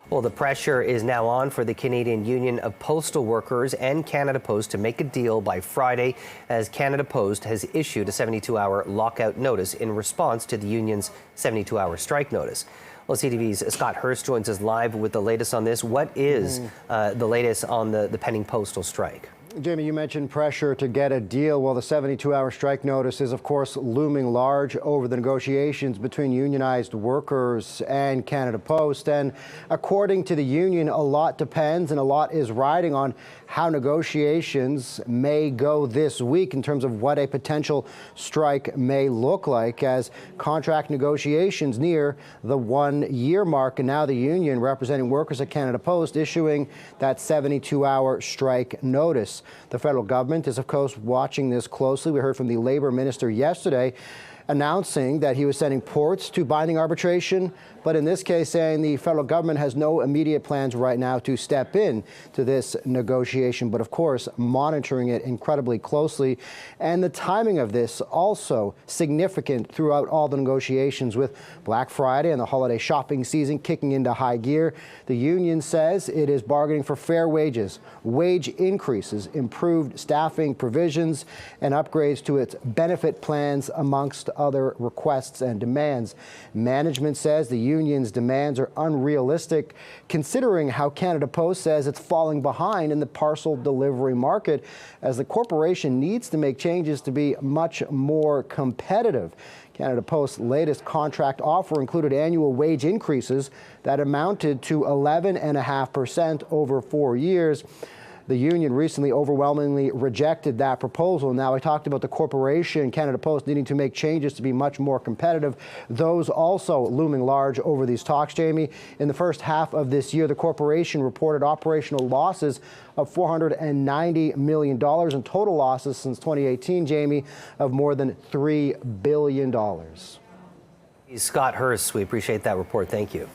Well, the pressure is now on for the Canadian Union of Postal Workers and Canada Post to make a deal by Friday, as Canada Post has issued a 72-hour lockout notice in response to the union's 72-hour strike notice. Well, CTV's Scott Hurst joins us live with the latest on this. What is the latest on the pending postal strike? Jamie, you mentioned pressure to get a deal. Well, the 72-hour strike notice is, of course, looming large over the negotiations between unionized workers and Canada Post. And according to the union, a lot depends and a lot is riding on how negotiations may go this week in terms of what a potential strike may look like, as contract negotiations near the 1-year mark. And now the union representing workers at Canada Post issuing that 72-hour strike notice. The federal government is, of course, watching this closely. We heard from the Labour Minister yesterday announcing that he was sending ports to binding arbitration, but in this case saying the federal government has no immediate plans right now to step in to this negotiation, but of course monitoring it incredibly closely. And the timing of this also significant throughout all the negotiations, with Black Friday and the holiday shopping season kicking into high gear. The union says it is bargaining for fair wages, wage increases, improved staffing provisions, and upgrades to its benefit plans, amongst other requests and demands. Management says the union's demands are unrealistic, considering how Canada Post says it's falling behind in the parcel delivery market, as the corporation needs to make changes to be much more competitive. Canada Post's latest contract offer included annual wage increases that amounted to 11.5% over 4 years. The union recently overwhelmingly rejected that proposal. Now, I talked about the corporation, Canada Post, needing to make changes to be much more competitive. Those also looming large over these talks, Jamie. In the first half of this year, the corporation reported operational losses of $490 million and total losses since 2018, Jamie, of more than $3 billion. Scott Hurst, we appreciate that report. Thank you.